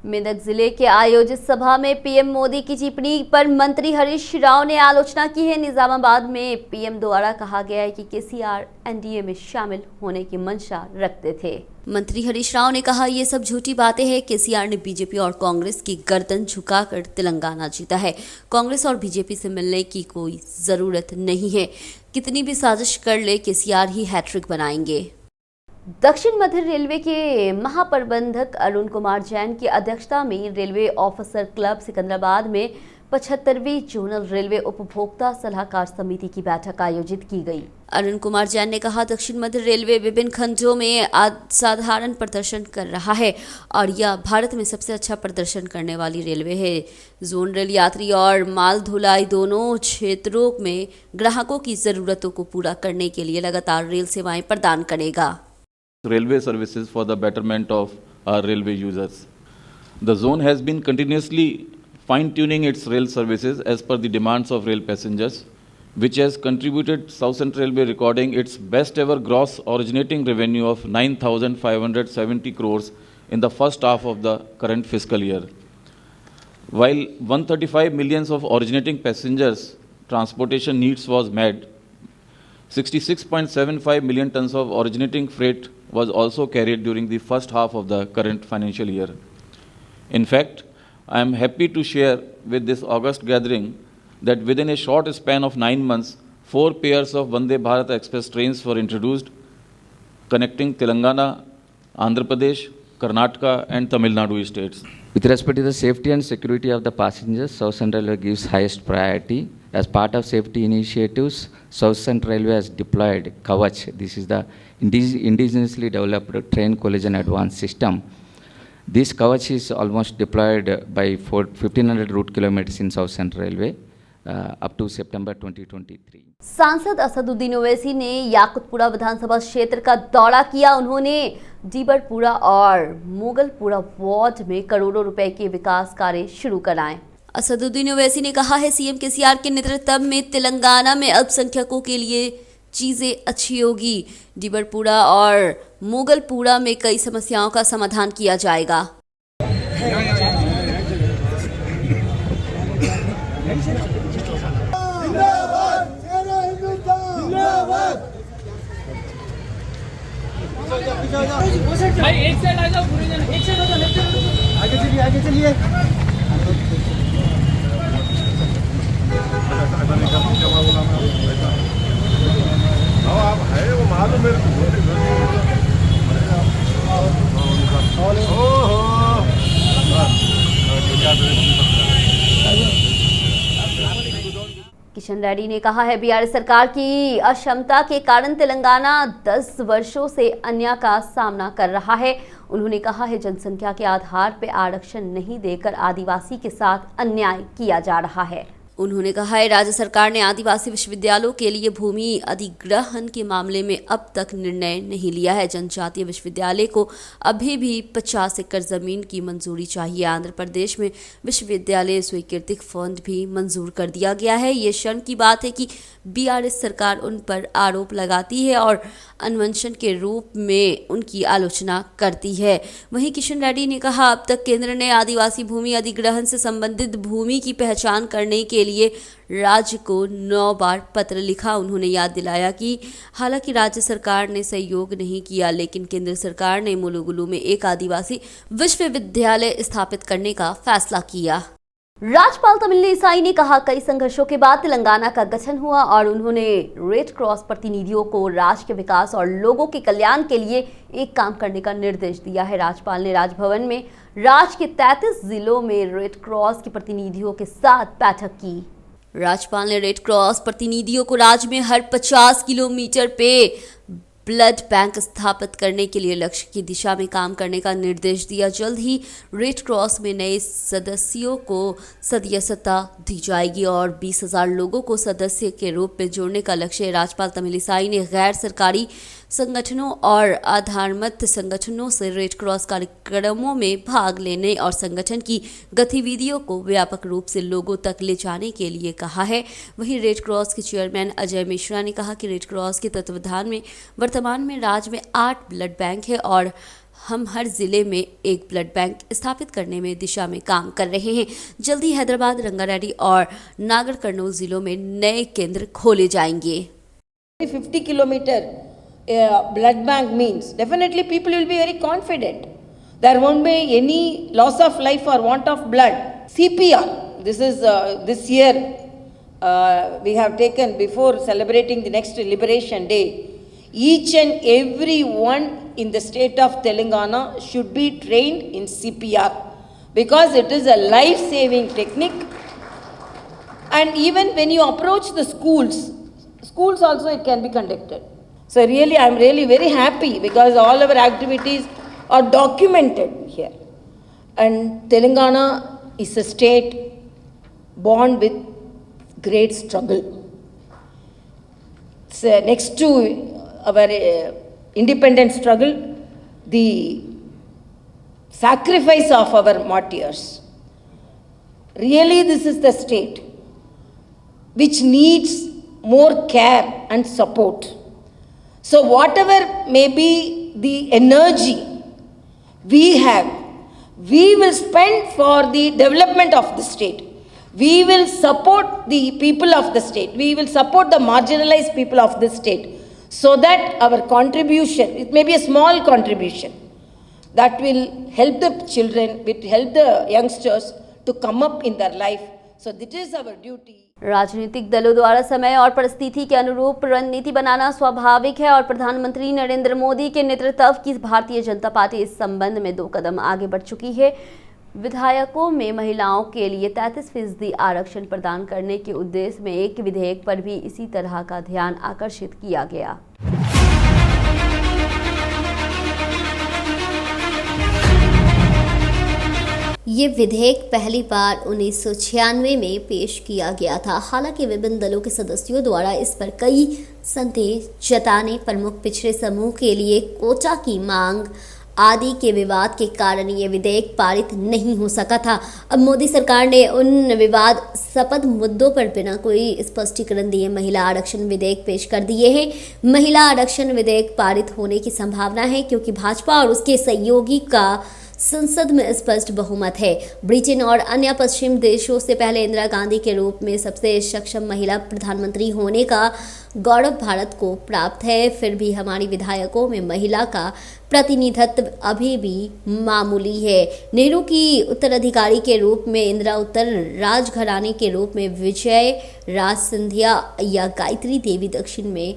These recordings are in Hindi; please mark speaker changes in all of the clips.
Speaker 1: मेदक जिले के आयोजित सभा में पीएम मोदी की टिप्पणी पर मंत्री हरीश राव ने आलोचना की है। निजामाबाद में पीएम द्वारा कहा गया है कि केसीआर एनडीए में शामिल होने की मंशा रखते थे। मंत्री हरीश राव ने कहा, ये सब झूठी बातें हैं। केसीआर ने बीजेपी और कांग्रेस की गर्दन झुकाकर तेलंगाना जीता है। कांग्रेस और बीजेपी से मिलने की कोई जरूरत नहीं है। कितनी भी साजिश कर ले, केसीआर ही हैट्रिक बनाएंगे। दक्षिण मध्य रेलवे के महाप्रबंधक अरुण कुमार जैन की अध्यक्षता में रेलवे ऑफिसर क्लब सिकंदराबाद में 75वीं जोनल रेलवे उपभोक्ता सलाहकार समिति की बैठक आयोजित की गई। अरुण कुमार जैन ने कहा, दक्षिण मध्य रेलवे विभिन्न खंडों में असाधारण प्रदर्शन कर रहा है और यह भारत में सबसे अच्छा प्रदर्शन करने वाली रेलवे है। जोन रेल यात्री और माल ढुलाई दोनों क्षेत्रों में ग्राहकों की जरूरतों को पूरा करने के लिए लगातार रेल सेवाएं प्रदान करेगा।
Speaker 2: Railway services for the betterment of our railway users. The zone has been continuously fine-tuning its rail services as per the demands of rail passengers, which has contributed South Central Railway recording its best ever gross originating revenue of 9,570 crores in the first half of the current fiscal year. While 135 millions of originating passengers transportation needs was met, 66.75 million tons of originating freight was also carried during the first half of the current financial year. In fact, I am happy to share with this August gathering that within a short span of 9 months, 4 pairs of Vande Bharat Express trains were introduced, connecting Telangana, Andhra Pradesh, Karnataka and Tamil Nadu states.
Speaker 3: With respect to the safety and security of the passengers, South Central Railway gives highest priority. As part of safety initiatives, South Central Railway has deployed Kavach. This is the indigenously developed train collision advance system. This Kavach is almost deployed by 1,500 route kilometers in South Central Railway up to September 2023.
Speaker 1: सांसद असदुद्दीन ओवैसी ने याकुतपुरा विधानसभा क्षेत्र का दौरा किया। उन्होंने डीबरपुरा और मुगलपुरा वार्ड में करोड़ों रुपए के विकास कार्य शुरू कराए। असदुद्दीन ओवैसी ने कहा है, सीएम केसीआर के नेतृत्व में तेलंगाना में अल्पसंख्यकों के लिए चीजें अच्छी होगी। डीबरपुरा और मुगलपुरा में कई समस्याओं का समाधान किया जाएगा।
Speaker 4: भाई एक साइड आ जाओ, पूरे जन एक साइड हो जाओ, लेफ्ट साइड आगे चलिए, आगे चलिए। आप है वो मालूम मेरे को।
Speaker 1: किशन रेड्डी ने कहा है, बीआरएस सरकार की अक्षमता के कारण तेलंगाना 10 वर्षों से अन्याय का सामना कर रहा है। उन्होंने कहा है, जनसंख्या के आधार पर आरक्षण नहीं देकर आदिवासी के साथ अन्याय किया जा रहा है। उन्होंने कहा है, राज्य सरकार ने आदिवासी विश्वविद्यालयों के लिए भूमि अधिग्रहण के मामले में अब तक निर्णय नहीं लिया है। जनजातीय विश्वविद्यालय को अभी भी 50 एकड़ जमीन की मंजूरी चाहिए। आंध्र प्रदेश में विश्वविद्यालय स्वीकृति फंड भी मंजूर कर दिया गया है। ये शर्म की बात है कि बीआरएस सरकार उन पर आरोप लगाती है और अन्वेषण के रूप में उनकी आलोचना करती है। वहीं किशन रेड्डी ने कहा, अब तक केंद्र ने आदिवासी भूमि अधिग्रहण से संबंधित भूमि की पहचान करने के लिए राज्य को 9 बार पत्र लिखा। उन्होंने याद दिलाया कि हालांकि राज्य सरकार ने सहयोग नहीं किया, लेकिन केंद्र सरकार ने मुलुगुलु में एक आदिवासी विश्वविद्यालय स्थापित करने का फैसला किया। राज्यपाल तमिलिसाई ने कहा, कई संघर्षों के बाद तेलंगाना का गठन हुआ और उन्होंने रेड क्रॉस प्रतिनिधियों को राज्य के विकास और लोगों के कल्याण के लिए एक काम करने का निर्देश दिया है। राज्यपाल ने राजभवन में राज्य के 33 जिलों में रेड क्रॉस के प्रतिनिधियों के साथ बैठक की। राज्यपाल ने रेड क्रॉस प्रतिनिधियों को राज्य में हर 50 किलोमीटर पे ब्लड बैंक स्थापित करने के लिए लक्ष्य की दिशा में काम करने का निर्देश दिया। जल्द ही रेड क्रॉस में नए सदस्यों को सदस्यता दी जाएगी और 20,000 लोगों को सदस्य के रूप में जोड़ने का लक्ष्य है। राज्यपाल तमिलिसाई ने गैर सरकारी संगठनों और आधारमत संगठनों से रेड क्रॉस कार्यक्रमों में भाग लेने और संगठन की गतिविधियों को व्यापक रूप से लोगों तक ले जाने के लिए कहा है। वहीं रेड क्रॉस के चेयरमैन अजय मिश्रा ने कहा कि रेड क्रॉस के तत्वावधान में वर्तमान में राज्य में 8 ब्लड बैंक है और हम हर जिले में एक ब्लड बैंक स्थापित करने में दिशा में काम कर रहे हैं। जल्दी हैदराबाद, रंगारेड्डी और नागर कर्नूल जिलों में नए केंद्र खोले जाएंगे।
Speaker 5: 50 kilometer blood bank means definitely people will be very confident. There won't be any loss of life or want of blood. CPR, this is this year we have taken before celebrating the next Liberation Day. Each and every one in the state of Telangana should be trained in CPR because it is a life-saving technique. And even when you approach the schools also it can be conducted. So really, I am really very happy because all our activities are documented here. And Telangana is a state born with great struggle. So next to our independence struggle, the sacrifice of our martyrs. Really, this is the state which needs more care and support. So whatever may be the energy we have, we will spend for the development of the state. We will support the people of the state. We will support the marginalized people of the state so that our contribution, it may be a small contribution, that will help the children, will help the youngsters to come up in their life. So this is our duty.
Speaker 1: राजनीतिक दलों द्वारा समय और परिस्थिति के अनुरूप रणनीति बनाना स्वाभाविक है और प्रधानमंत्री नरेंद्र मोदी के नेतृत्व की भारतीय जनता पार्टी इस संबंध में 2 कदम आगे बढ़ चुकी है। विधायकों में महिलाओं के लिए 33% आरक्षण प्रदान करने के उद्देश्य में एक विधेयक पर भी इसी तरह का ध्यान आकर्षित किया गया। ये विधेयक पहली बार 1996 में पेश किया गया था। हालांकि विभिन्न दलों के सदस्यों द्वारा इस पर कई संदेह जताने, प्रमुख पिछड़े समूह के लिए कोटा की मांग आदि के विवाद के कारण ये विधेयक पारित नहीं हो सका था। अब मोदी सरकार ने उन विवादास्पद मुद्दों पर बिना कोई स्पष्टीकरण दिए महिला आरक्षण विधेयक पेश कर दिए हैं। महिला आरक्षण विधेयक पारित होने की संभावना है क्योंकि भाजपा और उसके सहयोगी का संसद में स्पष्ट बहुमत है। ब्रिटेन और अन्य पश्चिम देशों से पहले इंदिरा गांधी के रूप में सबसे सक्षम महिला प्रधानमंत्री होने का गौरव भारत को प्राप्त है। फिर भी हमारी विधायकों में महिला का प्रतिनिधित्व अभी भी मामूली है। नेहरू की उत्तराधिकारी के रूप में इंदिरा, उत्तर राजघराने के रूप में विजय राज सिंधिया या गायत्री देवी, दक्षिण में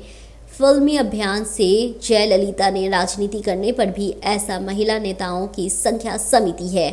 Speaker 1: फिल्मी अभियान से जयललिता ने राजनीति करने पर भी ऐसा महिला नेताओं की संख्या समिति है।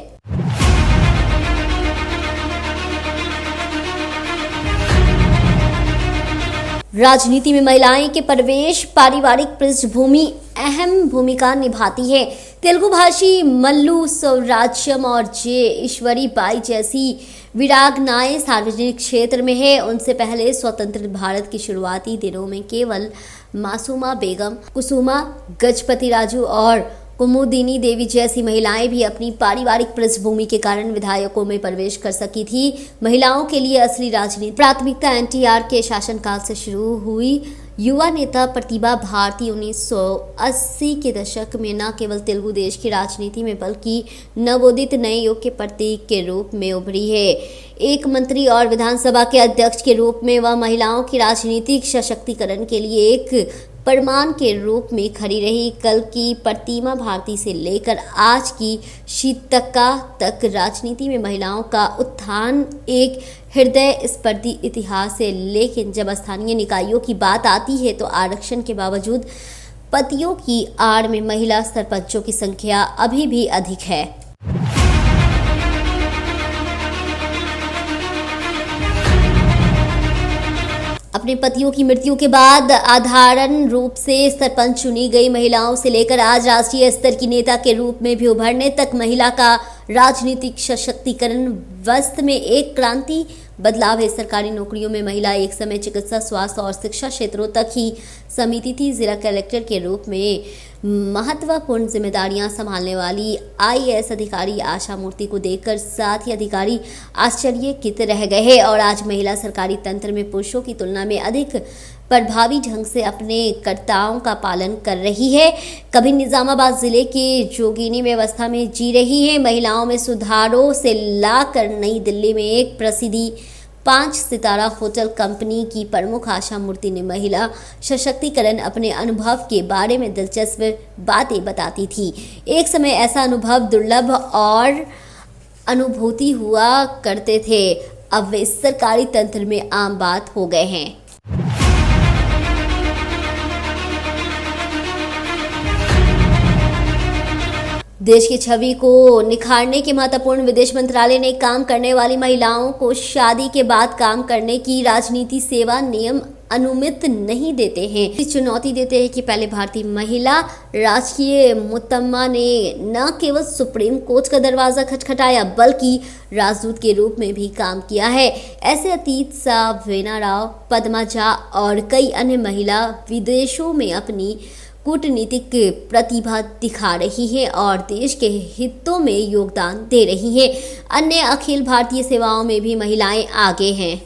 Speaker 1: राजनीति में महिलाएं के प्रवेश पारिवारिक पृष्ठभूमि अहम भूमिका निभाती है। तेलुगु भाषी मल्लू स्वराज्यम और जे ईश्वरी बाई जैसी वीरांगनाएं सार्वजनिक क्षेत्र में है। उनसे पहले स्वतंत्र भारत की शुरुआती दिनों में केवल मासूमा बेगम, कुसुमा गजपति राजू और कुमुदिनी देवी जैसी महिलाएं भी अपनी पारिवारिक पृष्ठभूमि के कारण विधायकों में प्रवेश कर सकी थी। महिलाओं के लिए असली राजनीति प्राथमिकता एनटीआर के शासनकाल से शुरू हुई। युवा नेता प्रतिभा भारती 1980 के दशक में न केवल तेलुगु देश की राजनीति में बल्कि नवोदित नए युग के प्रतीक के रूप में उभरी है। एक मंत्री और विधानसभा के अध्यक्ष के रूप में वह महिलाओं की राजनीतिक सशक्तिकरण के लिए एक प्रमाण के रूप में खड़ी रही। कल की प्रतिमा भारती से लेकर आज की शीतका तक राजनीति में महिलाओं का उत्थान एक हृदय स्पर्धी इतिहास है। लेकिन जब स्थानीय निकायों की बात आती है तो आरक्षण के बावजूद पतियों की आड़ में महिला सरपंचों की संख्या अभी भी अधिक है। अपने पतियों की मृत्यु के बाद असाधारण रूप से सरपंच चुनी गई महिलाओं से लेकर आज राष्ट्रीय स्तर की नेता के रूप में भी उभरने तक महिला का राजनीतिक सशक्तिकरण वस्त में एक क्रांति बदलाव है। सरकारी नौकरियों में महिला एक समय चिकित्सा, स्वास्थ्य और शिक्षा क्षेत्रों तक ही सीमित थी। जिला कलेक्टर के रूप में महत्वपूर्ण जिम्मेदारियां संभालने वाली आईएएस अधिकारी आशा मूर्ति को देखकर साथ ही अधिकारी आश्चर्यचकित रह गए हैं और आज महिला सरकारी तंत्र में पुरुषों की तुलना में अधिक प्रभावी ढंग से अपने कर्तव्यों का पालन कर रही है। कभी निजामाबाद जिले के जोगीनी में अवस्था में जी रही है। महिलाओं में सुधारों से लाकर नई दिल्ली में एक प्रसिद्धि 5 सितारा होटल कंपनी की प्रमुख आशा मूर्ति ने महिला सशक्तिकरण अपने अनुभव के बारे में दिलचस्प बातें बताती थी। एक समय ऐसा अनुभव दुर्लभ और अनुभूति हुआ करते थे, अब वे सरकारी तंत्र में आम बात हो गए हैं। देश की छवि को निखारने के महत्वपूर्ण विदेश मंत्रालय ने काम करने वाली महिलाओं को शादी के बाद काम करने की राजनीति सेवा नियम अनुमति नहीं देते हैं। चुनौती देते हैं कि पहले भारतीय महिला राजकीय मुतम्मा ने न केवल सुप्रीम कोर्ट का दरवाजा खटखटाया बल्कि राजदूत के रूप में भी काम किया है। ऐसे अतीत सा वीना राव, पद्मा झा और कई अन्य महिला विदेशों में अपनी कूटनीतिक प्रतिभा दिखा रही है और देश के हितों में योगदान दे रही है। अन्य अखिल भारतीय सेवाओं में भी महिलाएं आगे हैं।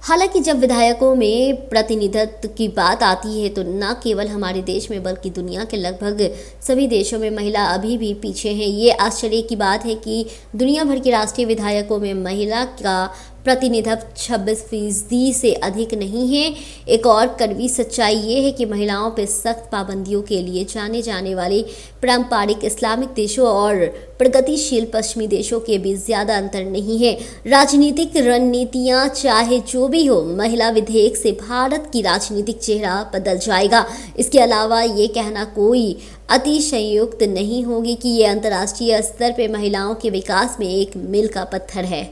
Speaker 1: हालांकि जब विधायकों में प्रतिनिधित्व की बात आती है तो न केवल हमारे देश में बल्कि दुनिया के लगभग सभी देशों में महिला अभी भी पीछे हैं। ये आश्चर्य की बात है कि दुनिया भर के राष्ट्रीय विधायकों में महिला का प्रतिनिधित्व 26% से अधिक नहीं है। एक और कड़वी सच्चाई ये है कि महिलाओं पर सख्त पाबंदियों के लिए जाने जाने वाले पारंपरिक इस्लामिक देशों और प्रगतिशील पश्चिमी देशों के बीच ज्यादा अंतर नहीं है। राजनीतिक रणनीतियां चाहे जो भी हो, महिला विधेयक से भारत की राजनीतिक चेहरा बदल जाएगा। इसके अलावा ये कहना कोई अतिशयोक्ति नहीं होगी कि ये अंतर्राष्ट्रीय स्तर पर महिलाओं के विकास में एक मील का पत्थर है।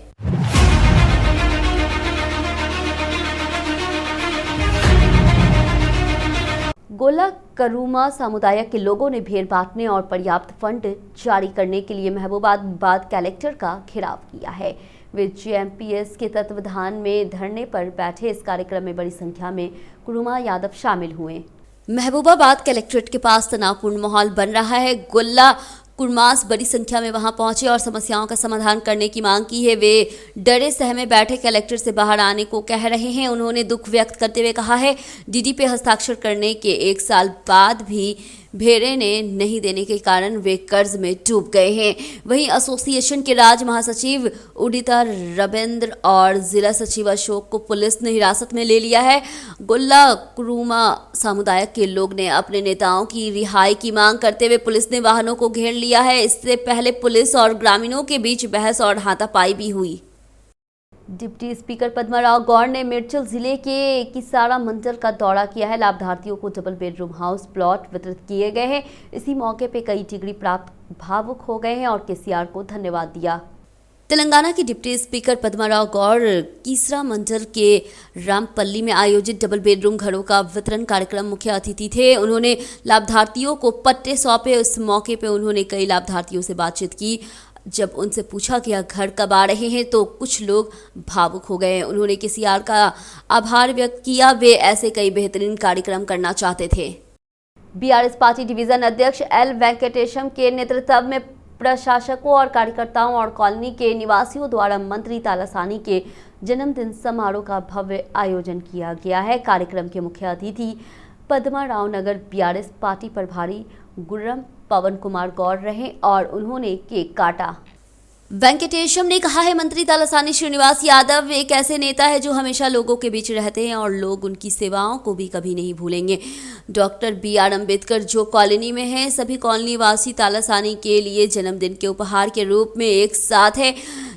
Speaker 1: गोला करूमा समुदाय के लोगों ने भीड़ बांटने और पर्याप्त फंड जारी करने के लिए महबूबाबाद कलेक्टर का घेराव किया है। वे जेएमपीएस के तत्वावधान में धरने पर बैठे इस कार्यक्रम में बड़ी संख्या में कुरुमा यादव शामिल हुए। महबूबाबाद कलेक्ट्रेट के पास तनावपूर्ण माहौल बन रहा है। गोला कुर्मास बड़ी संख्या में वहां पहुंचे और समस्याओं का समाधान करने की मांग की है। वे डरे सहमे बैठे कलेक्टर से बाहर आने को कह रहे हैं। उन्होंने दुख व्यक्त करते हुए कहा है डीडी पे हस्ताक्षर करने के 1 साल बाद भी भेड़े ने नहीं देने के कारण वे कर्ज में डूब गए हैं। वहीं एसोसिएशन के राज्य महासचिव उदिता रविंद्र और जिला सचिव अशोक को पुलिस ने हिरासत में ले लिया है। गोला कुरुमा समुदाय के लोग ने अपने नेताओं की रिहाई की मांग करते हुए पुलिस ने वाहनों को घेर लिया है। इससे पहले पुलिस और ग्रामीणों के बीच बहस और हाथापाई भी हुई। डिप्टी स्पीकर पद्मा राव गौड़ ने मिर्चल जिले के किसारा मंडल का दौरा किया है। लाभार्थियों को डबल बेडरूम हाउस प्लॉट वितरित किए गए हैं। इसी मौके पे कई डिग्री प्राप्त भावुक हो गए हैं और केसीआर को धन्यवाद दिया। तेलंगाना की डिप्टी स्पीकर पद्मा राव गौड़ किसरा मंडल के रामपल्ली में आयोजित डबल बेडरूम घरों का वितरण कार्यक्रम मुख्य अतिथि थे। उन्होंने लाभार्थियों को पट्टे सौंपे। उस मौके पे उन्होंने कई लाभार्थियों से बातचीत की। जब उनसे पूछा गया घर कब आ रहे हैं तो कुछ लोग भावुक हो गए। उन्होंने केसीआर का आभार व्यक्त किया। वे ऐसे कई बेहतरीन कार्यक्रम करना चाहते थे। बीआरएस पार्टी डिवीजन अध्यक्ष एल वेंकटेशम के नेतृत्व में प्रशासकों और कार्यकर्ताओं और कॉलोनी के निवासियों द्वारा मंत्री तालासानी के जन्मदिन समारोह का भव्य आयोजन किया गया है। कार्यक्रम के मुख्य अतिथि पद्मा राव नगर बीआरएस पार्टी प्रभारी गुर्रम पवन कुमार गौड़ रहे और उन्होंने केक काटा। वेंकटेशम ने कहा है मंत्री तालासानी श्रीनिवास यादव एक ऐसे नेता है जो हमेशा लोगों के बीच रहते हैं और लोग उनकी सेवाओं को भी कभी नहीं भूलेंगे। डॉक्टर BR अम्बेडकर जो कॉलोनी में हैं, सभी कॉलोनी वासी तालासानी के लिए जन्मदिन के उपहार के रूप में एक साथ है।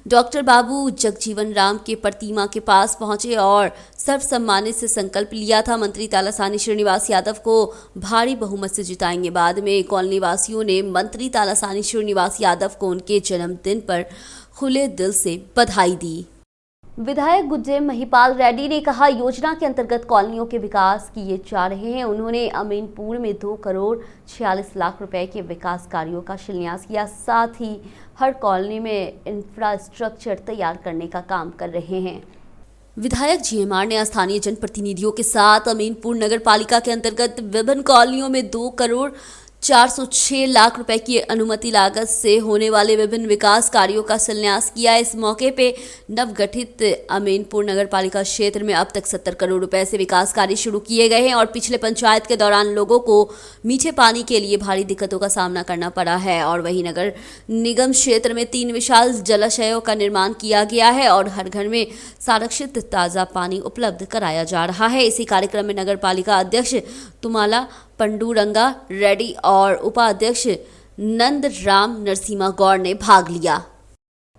Speaker 1: डॉक्टर बाबू जगजीवन राम के प्रतिमा के पास पहुंचे और सर्वसम्मानित से संकल्प लिया था। मंत्री तालासानी श्रीनिवास यादव को भारी बहुमत से जिताएंगे। बाद में कॉलोनी वासियों ने मंत्री तालासानी श्रीनिवास यादव को उनके जन्मदिन पर खुले दिल से बधाई दी। विधायक गुज्जे महिपाल रेड्डी ने कहा, योजना के अंतर्गत कॉलोनियों के विकास किए जा रहे हैं। उन्होंने अमीनपुर में 2 करोड़ 46 लाख रुपए के विकास कार्यों का शिलान्यास किया। साथ ही हर कॉलोनी में इंफ्रास्ट्रक्चर तैयार करने का काम कर रहे हैं। विधायक जीएमआर ने स्थानीय जनप्रतिनिधियों के साथ अमीनपुर नगर पालिका के अंतर्गत विभिन्न कॉलोनियों में 2 करोड़ 406 लाख रुपए की अनुमति लागत से होने वाले विभिन्न विकास कार्यों का शिलान्यास किया। इस मौके पे नवगठित अमीनपुर नगर पालिका क्षेत्र में अब तक 70 करोड़ रुपए से विकास कार्य शुरू किए गए हैं और पिछले पंचायत के दौरान लोगों को मीठे पानी के लिए भारी दिक्कतों का सामना करना पड़ा है। और वहीं नगर निगम क्षेत्र में 3 विशाल जलाशयों का निर्माण किया गया है और हर घर में संरक्षित ताज़ा पानी उपलब्ध कराया जा रहा है। इसी कार्यक्रम में नगर पालिका अध्यक्ष तुमाला पंडुरंगा रेड्डी और उपाध्यक्ष नंद राम नरसिम्हा गौड़ ने भाग लिया।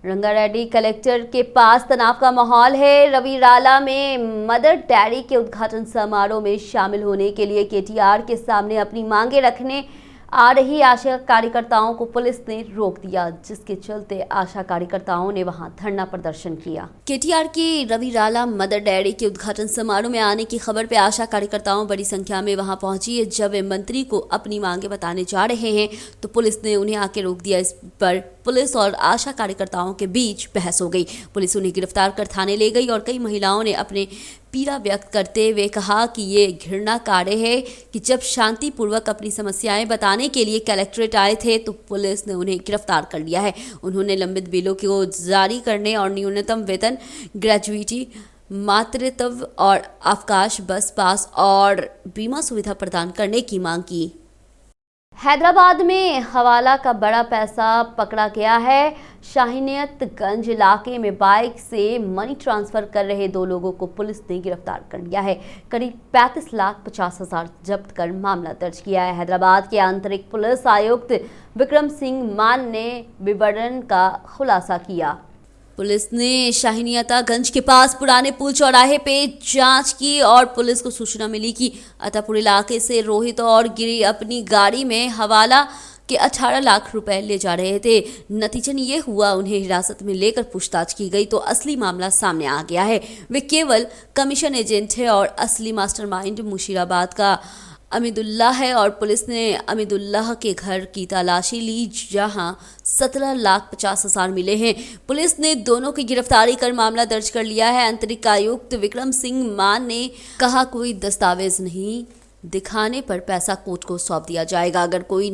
Speaker 1: रंगा रेड्डी कलेक्टर के पास तनाव का माहौल है। रविराला में मदर डेयरी के उद्घाटन समारोह में शामिल होने के लिए केटीआर के सामने अपनी मांगे रखने आ रही आशा कार्यकर्ताओं को पुलिस ने रोक दिया, जिसके चलते आशा कार्यकर्ताओं ने वहां धरना प्रदर्शन किया। केटीआर की रविराला मदर डेयरी के उद्घाटन समारोह में आने की खबर पे आशा कार्यकर्ताओं बड़ी संख्या में वहां पहुंची है। जब वे मंत्री को अपनी मांगे बताने जा रहे हैं तो पुलिस ने उन्हें आके रोक दिया। इस पर पुलिस और आशा कार्यकर्ताओं के बीच बहस हो गई। पुलिस उन्हें गिरफ्तार कर थाने ले गई और कई महिलाओं ने अपने पीड़ा व्यक्त करते हुए कहा कि ये घृणा कार्य है कि जब शांतिपूर्वक अपनी समस्याएं बताने के लिए कलेक्ट्रेट आए थे तो पुलिस ने उन्हें गिरफ्तार कर लिया है। उन्होंने लंबित बिलों को जारी करने और न्यूनतम वेतन, ग्रेजुइटी, मातृत्व और अवकाश, बस पास और बीमा सुविधा प्रदान करने की मांग की। हैदराबाद में हवाला का बड़ा पैसा पकड़ा गया है। शाहीनियतगंज इलाके में बाइक से मनी ट्रांसफर कर रहे 2 लोगों को पुलिस ने गिरफ्तार कर लिया है। करीब 35,50,000 जब्त कर मामला दर्ज किया है। हैदराबाद के आंतरिक पुलिस आयुक्त विक्रम सिंह मान ने विवरण का खुलासा किया। पुलिस ने शाहीनियतगंज के पास पुराने पुल चौराहे पे जांच की और पुलिस को सूचना मिली कि अतापुर इलाके से रोहित और गिरी अपनी गाड़ी में हवाला के 18 लाख रुपए ले जा रहे थे। नतीजन ये हुआ, उन्हें हिरासत में लेकर पूछताछ की गई तो असली मामला सामने आ गया है। वे केवल कमीशन एजेंट है और असली मास्टरमाइंड मुशीराबाद का अमीदुल्लाह है और पुलिस ने अमीदुल्लाह के घर की तलाशी ली जहां 17,50,000 मिले हैं। पुलिस ने दोनों की गिरफ्तारी कर मामला दर्ज कर लिया है। आंतरिक आयुक्त विक्रम सिंह मान ने कहा, कोई दस्तावेज नहीं दिखाने पर पैसा कोर्ट को सौंप दिया जाएगा। अगर कोई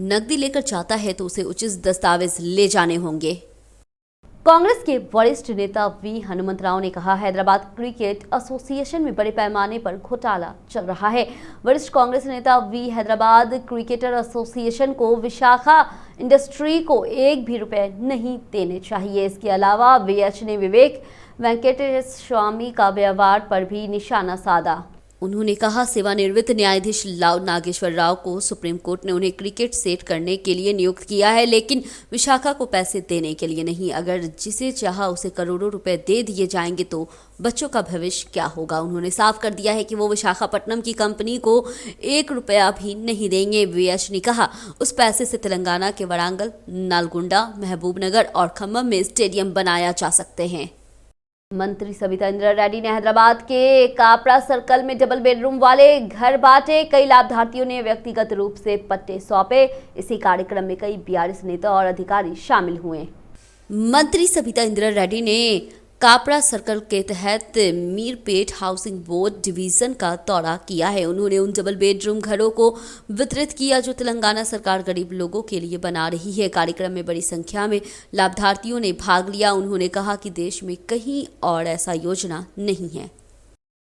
Speaker 1: नकदी लेकर चाहता है तो उसे उचित दस्तावेज ले जाने होंगे। कांग्रेस के वरिष्ठ नेता वी हनुमंतराव ने कहा, हैदराबाद क्रिकेट एसोसिएशन में बड़े पैमाने पर घोटाला चल रहा है। वरिष्ठ कांग्रेस नेता वी हैदराबाद क्रिकेटर एसोसिएशन को विशाखा इंडस्ट्री को 1 भी रुपए नहीं देने चाहिए। इसके अलावा वीएच ने विवेक वेंकटेश स्वामी का व्यवहार पर भी निशाना साधा। उन्होंने कहा, सेवानिवृत्त न्यायाधीश लाव नागेश्वर राव को सुप्रीम कोर्ट ने उन्हें क्रिकेट सेट करने के लिए नियुक्त किया है, लेकिन विशाखा को पैसे देने के लिए नहीं। अगर जिसे चाहा उसे करोड़ों रुपए दे दिए जाएंगे तो बच्चों का भविष्य क्या होगा। उन्होंने साफ कर दिया है कि वो विशाखापट्टनम की कंपनी को 1 रुपया भी नहीं देंगे। वीएच ने कहा, उस पैसे से तेलंगाना के वरांगल, नालगुंडा, महबूबनगर और खम्मम में स्टेडियम बनाया जा सकते हैं। मंत्री सविता इंदिरा रेड्डी ने हैदराबाद के कापड़ा सर्कल में डबल बेडरूम वाले घर बांटे। कई लाभार्थियों ने व्यक्तिगत रूप से पट्टे सौंपे। इसी कार्यक्रम में कई बीआरएस नेता और अधिकारी शामिल हुए। मंत्री सविता इंदिरा रेड्डी ने कापड़ा सर्कल के तहत मीरपेट हाउसिंग बोर्ड डिवीजन का दौरा किया है। उन्होंने उन डबल बेडरूम घरों को वितरित किया जो तेलंगाना सरकार गरीब लोगों के लिए बना रही है। कार्यक्रम में बड़ी संख्या में लाभार्थियों ने भाग लिया। उन्होंने कहा कि देश में कहीं और ऐसा योजना नहीं है।